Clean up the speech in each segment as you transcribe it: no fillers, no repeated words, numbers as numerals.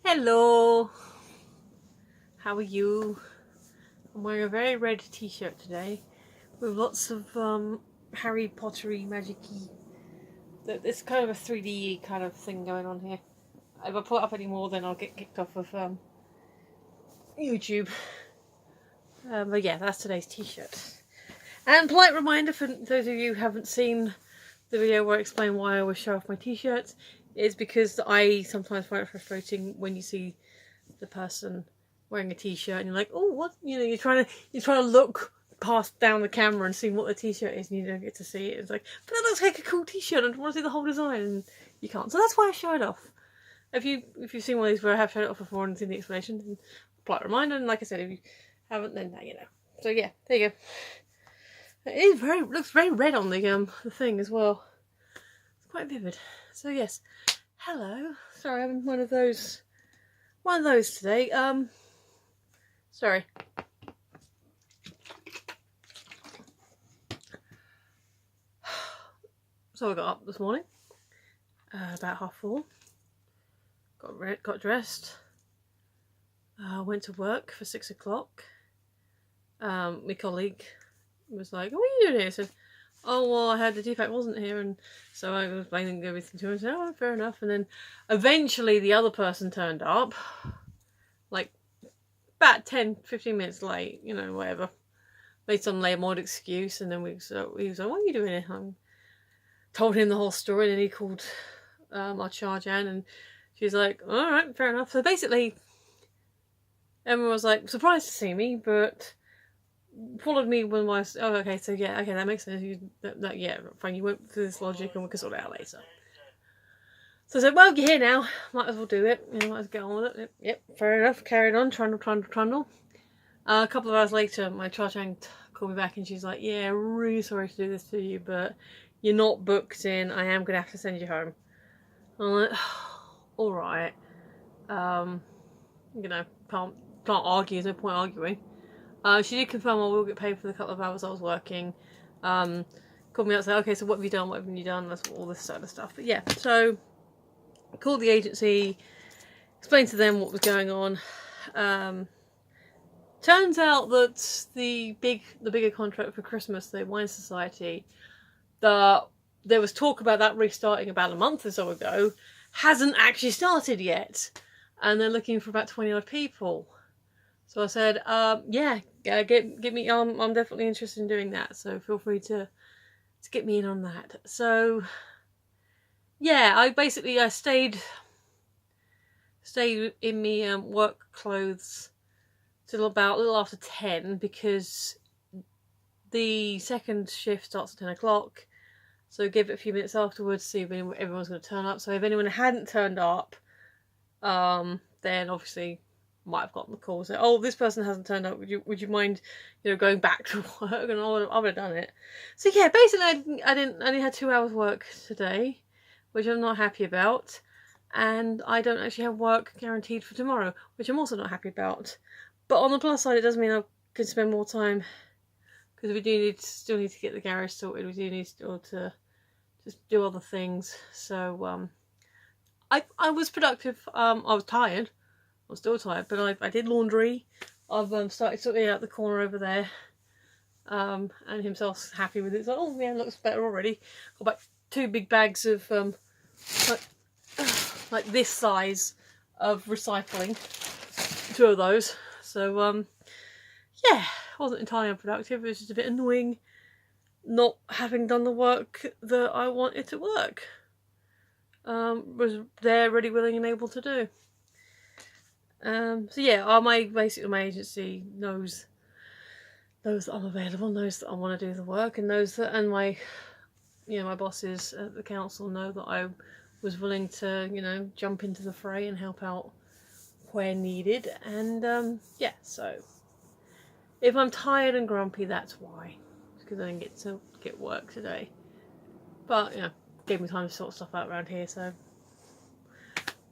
Hello, how are you? I'm wearing a very red t-shirt today with lots of Harry Pottery magic-y. It's kind of a 3D kind of thing going on here. If I pull it up anymore then I'll get kicked off of YouTube. But yeah, that's today's t-shirt. And polite reminder for those of you who haven't seen the video where I explain why I always show off my t-shirts, is because I sometimes find it frustrating when you see the person wearing a t-shirt and you're like, oh, what? You know, you're trying to look past down the camera and see what the t-shirt is, and you don't get to see it. It's like, but that looks like a cool t-shirt, and I want to see the whole design, and you can't. So that's why I show it off. If you've seen one of these where I have shown it off before and seen the explanation, then polite reminder. And like I said, if you haven't, then now you know. So yeah, there you go. It looks very red on the thing as well. It's quite vivid. So yes, hello. Sorry, I'm one of those today. Sorry. So I got up this morning, about 4:30. Got dressed. Went to work for 6 o'clock. My colleague was like, "What are you doing here?" I said, "Oh, well, I heard the DPAC wasn't here," and so I was explaining everything to her and said, "Oh, fair enough." And then eventually the other person turned up, like about 10-15 minutes late, you know, whatever. Made some lame odd excuse, and then he was like, "What are you doing here?" I told him the whole story, and then he called our charge Anne, and she's like, "Alright, fair enough." So basically, Emma was like, surprised to see me, but followed me when I was, oh, okay, so yeah, okay, that makes sense. Yeah, fine, you went through this logic and we can sort it out later. So I said, well, you're here now, might as well do it, you know, might as well get on with it. Yep, fair enough, carried on, trundle. A couple of hours later, my charge hand called me back and she's like, yeah, really sorry to do this to you, but you're not booked in, I am going to have to send you home. I'm like, alright, you know, can't argue, there's no point arguing. She did confirm I will get paid for the couple of hours I was working. Called me up and said, okay, so what have you done? What haven't you done? That's all this sort of stuff. But yeah, so I called the agency, explained to them what was going on. Turns out that the bigger contract for Christmas, the Wine Society, there was talk about that restarting about a month or so ago, hasn't actually started yet. And they're looking for about 20 odd people. So I said, yeah, get me. I'm definitely interested in doing that. So feel free to get me in on that. So yeah, I stayed in me work clothes till about a little after 10 because the second shift starts at 10 o'clock. So give it a few minutes afterwards, see if everyone's going to turn up. So if anyone hadn't turned up, then obviously might have gotten the call, say, oh, this person hasn't turned up, would you mind, you know, going back to work? And I would have done it. So yeah, basically I only had 2 hours work today, which I'm not happy about, and I don't actually have work guaranteed for tomorrow, which I'm also not happy about. But on the plus side, it does mean I can spend more time, because we do still need to get the garage sorted, we do need still to just do other things. So I was productive. I was tired. I'm still tired, but I did laundry. I've started sorting out the corner over there. And himself's happy with it. So, oh yeah, it looks better already. Got about 2 big bags of like this size of recycling. 2 of those. So yeah, wasn't entirely unproductive. It was just a bit annoying not having done the work that I wanted to work. Was there ready, willing and able to do. So yeah, my agency knows that I'm available, knows that I want to do the work, and knows that, and my bosses at the council know that I was willing to, you know, jump into the fray and help out where needed. And yeah, so if I'm tired and grumpy, that's why, because I didn't get to get work today. But you know, gave me time to sort stuff out around here, so.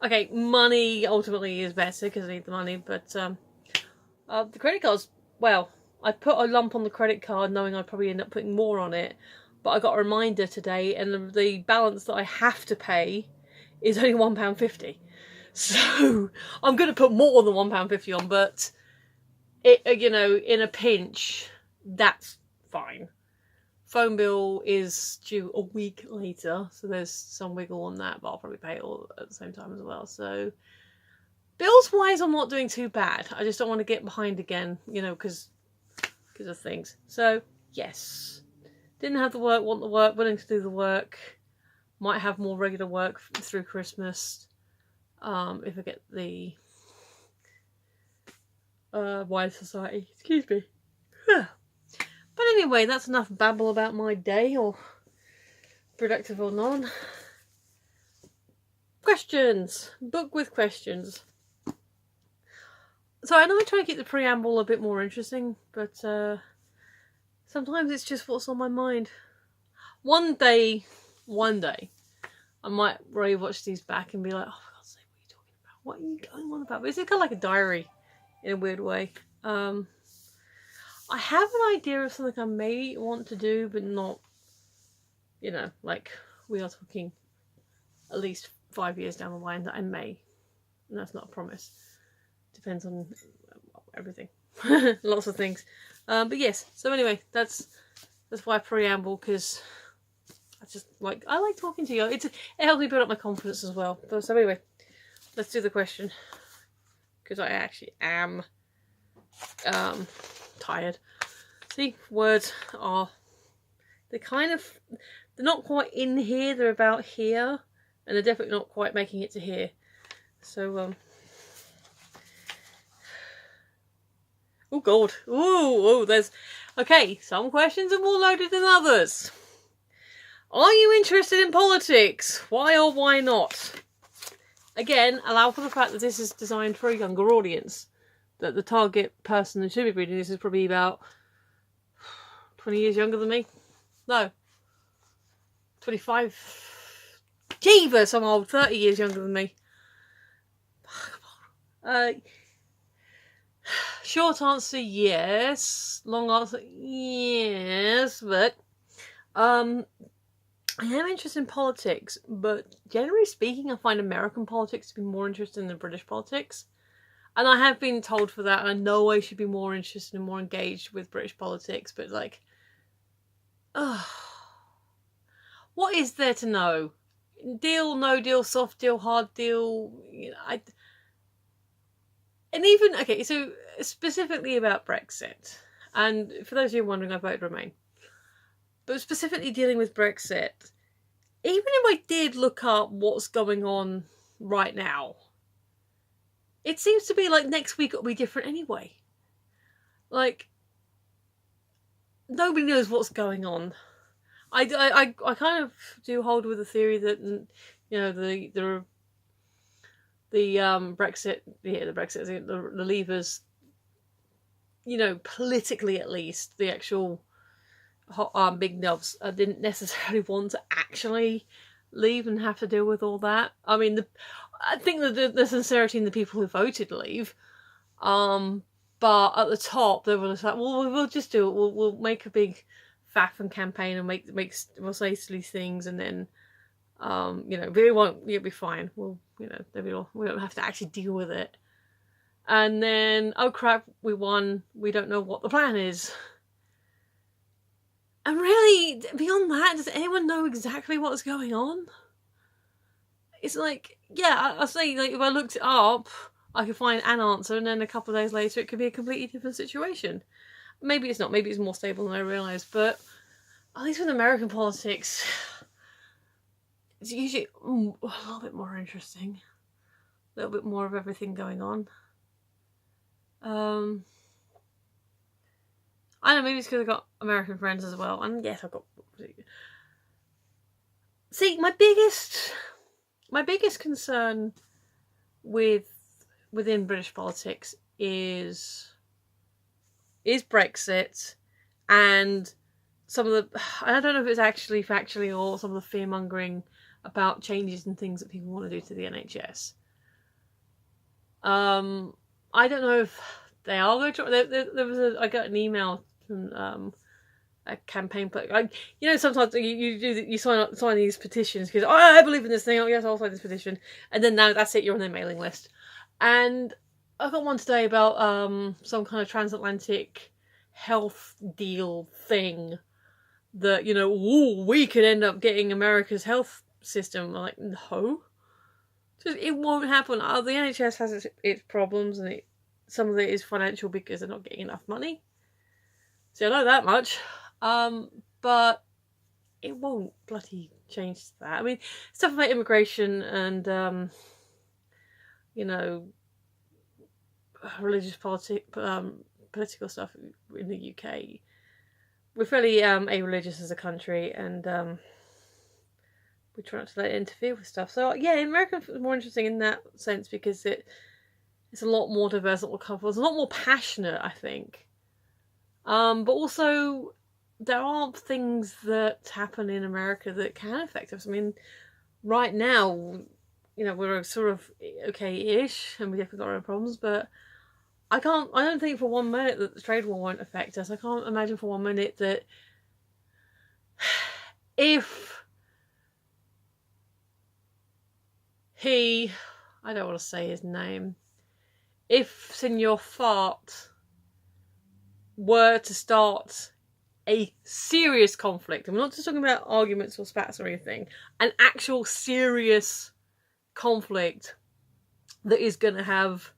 Okay, money ultimately is better because I need the money, but the credit cards, well, I put a lump on the credit card knowing I'd probably end up putting more on it, but I got a reminder today and the balance that I have to pay is only £1.50. So I'm going to put more than £1.50 on, but it, you know, in a pinch, that's fine. Phone bill is due a week later, so there's some wiggle on that, but I'll probably pay it all at the same time as well. So bills wise, I'm not doing too bad. I just don't want to get behind again, you know, because of things. So yes, didn't have the work, want the work, willing to do the work. Might have more regular work through Christmas, if I get the wide society. Excuse me. But anyway, that's enough babble about my day, or productive or non. Questions. Book with questions. So I know I try to keep the preamble a bit more interesting, but sometimes it's just what's on my mind. One day, I might re-watch these back and be like, oh, for God's sake, what are you talking about? What are you going on about? But it's kind of like a diary in a weird way. I have an idea of something I may want to do, but not, you know, like we are talking at least 5 years down the line that I may. And that's not a promise. Depends on everything. Lots of things. But yes, so anyway, that's why I preamble, because I like talking to you. It helps me build up my confidence as well. So anyway, let's do the question, because I actually am tired. See, words are, they're not quite in here, they're about here, and they're definitely not quite making it to here. So oh god, there's, okay, some questions are more loaded than others. Are you interested in politics? Why or why not? Again, allow for the fact that this is designed for a younger audience. That the target person who should be reading this is probably about 20 years younger than me. No. 25. Jeebus, I'm old. 30 years younger than me. Short answer, yes. Long answer, yes. But I am interested in politics, but generally speaking, I find American politics to be more interesting than British politics. And I have been told for that, and I know I should be more interested and more engaged with British politics, but like, what is there to know? Deal, no deal, soft deal, hard deal, you know, and even, okay, so specifically about Brexit, and for those of you wondering, I voted Remain. But specifically dealing with Brexit, even if I did look up what's going on right now, it seems to be like next week it'll be different anyway. Like, nobody knows what's going on. I kind of do hold with the theory that, you know, the Brexit, the Leavers, you know, politically at least, the actual big nubs didn't necessarily want to actually leave and have to deal with all that. I mean, I think the sincerity in the people who voted leave, but at the top they were just like, well, we'll just do it. We'll make a big faff and campaign and we'll say silly things, and then you know, we won't. It'll be fine. We'll, you know, we don't have to actually deal with it. And then, oh crap, we won. We don't know what the plan is. And really, beyond that, does anyone know exactly what's going on? It's like, yeah, I say, like, if I looked it up, I could find an answer, and then a couple of days later, it could be a completely different situation. Maybe it's not. Maybe it's more stable than I realised. But at least with American politics, it's usually a little bit more interesting. A little bit more of everything going on. I don't know, maybe it's because I've got American friends as well. And yes, I've got... See, my biggest concern within British politics is Brexit, and some of the... I don't know if it's actually factually or some of the fear-mongering about changes and things that people want to do to the NHS. I don't know if they are going to... I got an email from a campaign, but like, you know, sometimes you sign these petitions because I believe in this thing. Oh yes, I'll sign this petition, and then now that's it. You're on their mailing list. And I got one today about some kind of transatlantic health deal thing that, you know, ooh, we could end up getting America's health system. I'm like, no, just it won't happen. The NHS has its problems, and some of it is financial because they're not getting enough money. So I know that much. But it won't bloody change that. I mean, stuff about immigration and you know, religious political stuff in the UK. We're fairly a-religious as a country, and we try not to let it interfere with stuff. So yeah, America is more interesting in that sense because it's a lot more diverse, a lot more colourful, it's a lot more passionate, I think. But also there are things that happen in America that can affect us. I mean, right now, you know, we're sort of okay-ish, and we definitely got our own problems, but I don't think for 1 minute that the trade war won't affect us. I can't imagine for 1 minute that if I don't want to say his name, if Senor Fart were to start a serious conflict, and we're not just talking about arguments or spats or anything, an actual serious conflict that is going to have,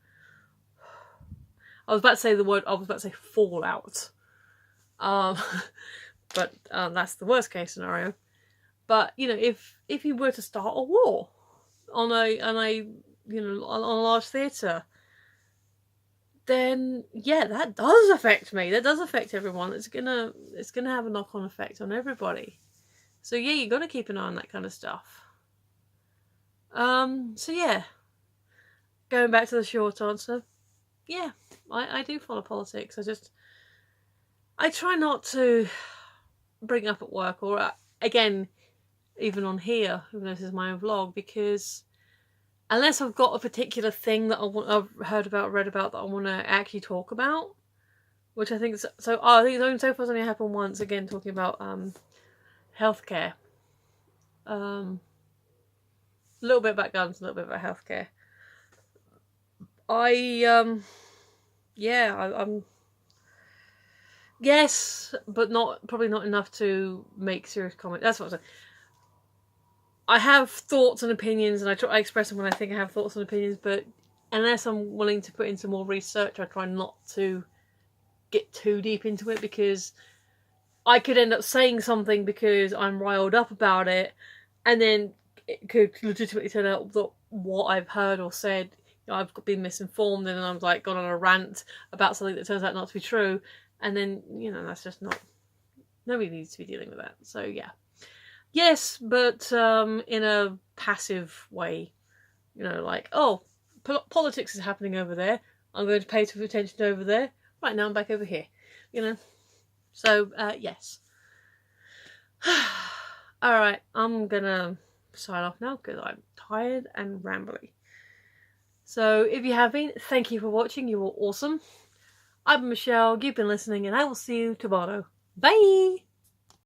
I was about to say fallout. But that's the worst case scenario. But, you know, if you were to start a war on a large theatre, then yeah, that does affect me. That does affect everyone. It's gonna have a knock-on effect on everybody. So yeah, you got to keep an eye on that kind of stuff. So yeah, going back to the short answer, yeah, I do follow politics. I try not to bring up at work or again, even on here, even though this is my own vlog, because unless I've got a particular thing that I've heard about, read about, that I want to actually talk about, which I think so. I think so far it's only happened once. Again, talking about healthcare. A little bit about guns, a little bit about healthcare. I'm yes, but probably not enough to make serious comment. That's what I'm saying. I have thoughts and opinions, and I express them when I think I have thoughts and opinions, but unless I'm willing to put in some more research, I try not to get too deep into it, because I could end up saying something because I'm riled up about it, and then it could legitimately turn out that what I've heard or said, you know, I've been misinformed, and I'm like gone on a rant about something that turns out not to be true, and then, you know, that's just not, nobody needs to be dealing with that. So yeah. Yes, but in a passive way, you know, like, oh, politics is happening over there, I'm going to pay some attention over there, right now I'm back over here, you know. So, yes. Alright, I'm gonna sign off now because I'm tired and rambly. So, if you have been, thank you for watching, you were awesome. I've been Michelle, you've been listening, and I will see you tomorrow. Bye!